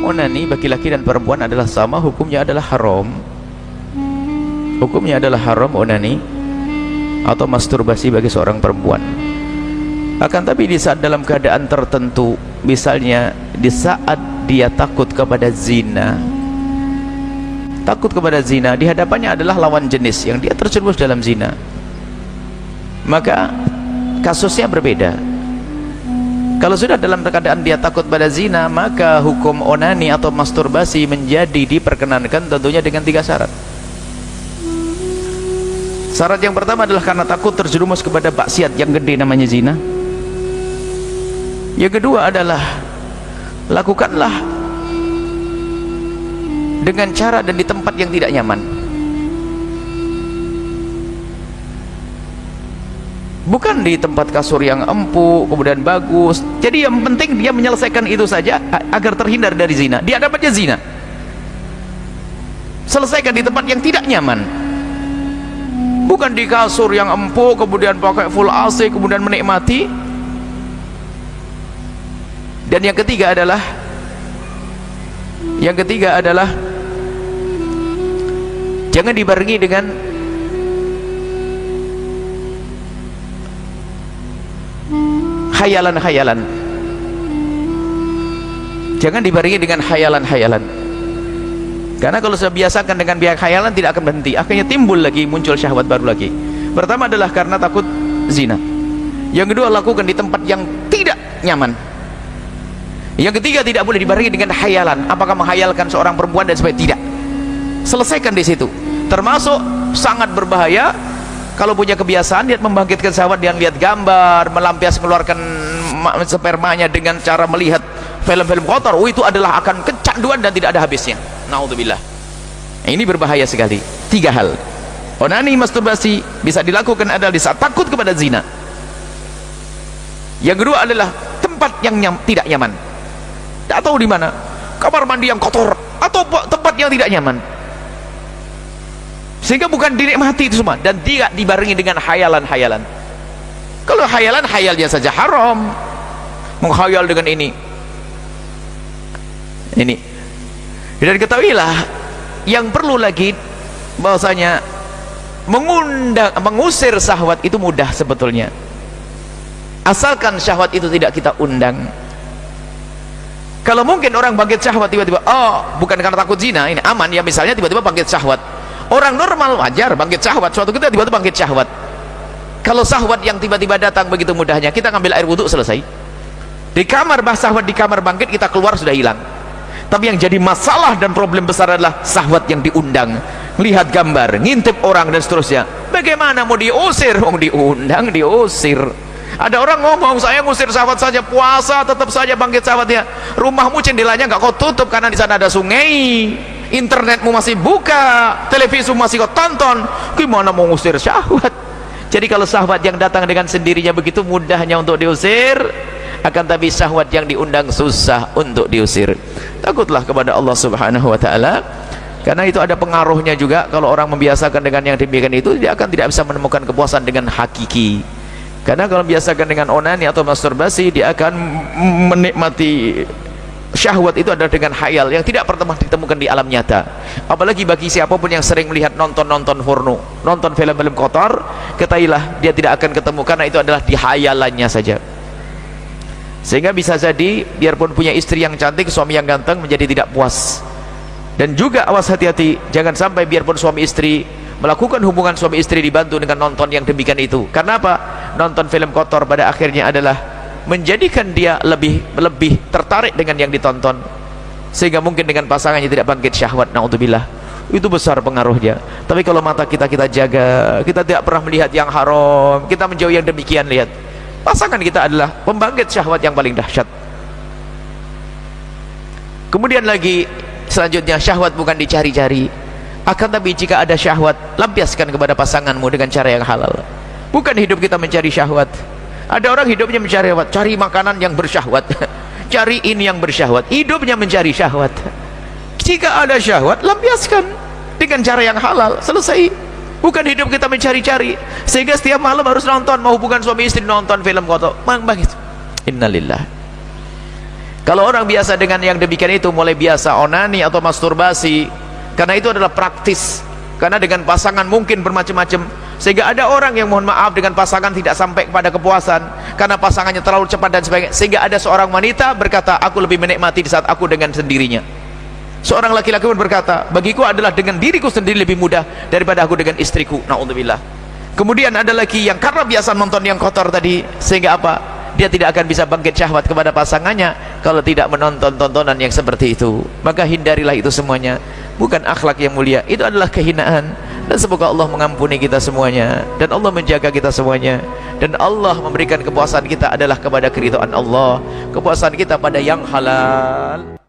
onani bagi laki dan perempuan adalah sama, hukumnya adalah haram. Hukumnya adalah haram onani atau masturbasi bagi seorang perempuan. Akan tapi di saat dalam keadaan tertentu, misalnya di saat dia takut kepada zina, di hadapannya adalah lawan jenis yang dia terjerumus dalam zina, maka kasusnya berbeda. Kalau sudah dalam keadaan dia takut pada zina, maka hukum onani atau masturbasi menjadi diperkenankan, tentunya dengan 3 syarat. Syarat yang pertama adalah karena takut terjerumus kepada maksiat yang gede namanya zina. Yang kedua adalah lakukanlah dengan cara dan di tempat yang tidak nyaman. Bukan di tempat kasur yang empuk kemudian bagus. Jadi yang penting dia menyelesaikan itu saja agar terhindar dari zina. Dia dapatnya zina, selesaikan di tempat yang tidak nyaman. Bukan di kasur yang empuk kemudian pakai full AC kemudian menikmati. Dan yang ketiga adalah jangan dibarengi dengan khayalan-khayalan. Jangan dibarengi dengan khayalan-khayalan. Karena kalau sudah biasakan dengan biak khayalan, tidak akan berhenti, akhirnya timbul lagi, muncul syahwat baru lagi. Pertama adalah karena takut zina. Yang kedua, lakukan di tempat yang tidak nyaman. Yang ketiga, tidak boleh dibarengi dengan khayalan. Apakah menghayalkan seorang perempuan dan sebagainya? Tidak. Selesaikan di situ. Termasuk sangat berbahaya kalau punya kebiasaan lihat membangkitkan syahwat, yang lihat gambar, melampias mengeluarkan spermanya dengan cara melihat film-film kotor. Itu adalah akan kecanduan dan tidak ada habisnya. Naudzubillah. Ini berbahaya sekali. 3 hal. Onani, masturbasi bisa dilakukan adalah di saat takut kepada zina. Yang kedua adalah tempat yang tidak nyaman. Tidak tahu di mana, kamar mandi yang kotor atau tempat yang tidak nyaman, sehingga bukan dinikmati itu semua, dan tidak dibarengi dengan khayalan-khayalan. Kalau khayalan, khayalnya saja haram, menghayal dengan ini. Dan ketahuilah yang perlu lagi bahwasanya mengusir syahwat itu mudah sebetulnya, asalkan syahwat itu tidak kita undang. Kalau mungkin orang bangkit syahwat tiba-tiba, bukan karena takut zina, ini aman ya, misalnya tiba-tiba bangkit syahwat. Orang normal wajar bangkit syahwat, suatu ketika tiba-tiba bangkit syahwat. Kalau syahwat yang tiba-tiba datang begitu mudahnya, kita ngambil air wudhu selesai. Di kamar syahwat, di kamar bangkit, kita keluar sudah hilang. Tapi yang jadi masalah dan problem besar adalah syahwat yang diundang, lihat gambar, ngintip orang dan seterusnya. Bagaimana mau diusir? Mau diundang, diusir. Ada orang ngomong, saya ngusir syahwat saja, puasa tetap saja bangkit syahwatnya. Rumahmu jendelanya nggak kau tutup karena di sana ada sungai, internetmu masih buka, televisimu masih kau tonton, gimana mau ngusir syahwat? Jadi kalau syahwat yang datang dengan sendirinya begitu mudahnya untuk diusir, akan tapi syahwat yang diundang susah untuk diusir. Takutlah kepada Allah Subhanahu wa taala, karena itu ada pengaruhnya juga. Kalau orang membiasakan dengan yang demikian itu, dia akan tidak bisa menemukan kepuasan dengan hakiki. Karena kalau biasakan dengan onani atau masturbasi, dia akan menikmati syahwat itu adalah dengan khayal yang tidak pernah ditemukan di alam nyata. Apalagi bagi siapapun yang sering melihat nonton porno, nonton film-film kotor, ketahuilah dia tidak akan ketemu, karena itu adalah di khayalannya saja. Sehingga bisa jadi biarpun punya istri yang cantik, suami yang ganteng, menjadi tidak puas. Dan juga awas, hati-hati, jangan sampai biarpun suami istri melakukan hubungan suami istri dibantu dengan nonton yang demikian itu. Karena apa? Nonton film kotor pada akhirnya adalah menjadikan dia lebih tertarik dengan yang ditonton, sehingga mungkin dengan pasangannya tidak bangkit syahwat. Naudzubillah. Itu besar pengaruhnya. Tapi kalau mata kita jaga, kita tidak pernah melihat yang haram, kita menjauhi yang demikian, lihat pasangan kita adalah pembangkit syahwat yang paling dahsyat. Kemudian lagi selanjutnya, syahwat bukan dicari-cari, akan tapi jika ada syahwat, lampiaskan kepada pasanganmu dengan cara yang halal. Bukan hidup kita mencari syahwat. Ada orang hidupnya mencari syahwat, cari makanan yang bersyahwat, cari ini yang bersyahwat, hidupnya mencari syahwat. Jika ada syahwat, lampiaskan dengan cara yang halal, selesai. Bukan hidup kita mencari-cari, sehingga setiap malam harus nonton, mau hubungan suami istri, nonton film kotor. Innalillah. Kalau orang biasa dengan yang demikian itu, mulai biasa onani atau masturbasi, karena itu adalah praktis, karena dengan pasangan mungkin bermacam-macam, sehingga ada orang yang mohon maaf dengan pasangan tidak sampai kepada kepuasan karena pasangannya terlalu cepat dan sebagainya, sehingga ada seorang wanita berkata, aku lebih menikmati di saat aku dengan sendirinya. Seorang laki-laki pun berkata, bagiku adalah dengan diriku sendiri lebih mudah daripada aku dengan istriku. Na'udzubillah. Kemudian ada lagi yang karena biasa nonton yang kotor tadi, sehingga apa? Dia tidak akan bisa bangkit syahwat kepada pasangannya kalau tidak menonton tontonan yang seperti itu. Maka hindarilah itu semuanya. Bukan akhlak yang mulia, itu adalah kehinaan. Dan semoga Allah mengampuni kita semuanya, dan Allah menjaga kita semuanya, dan Allah memberikan kepuasan kita adalah kepada keridhaan Allah, kepuasan kita pada yang halal.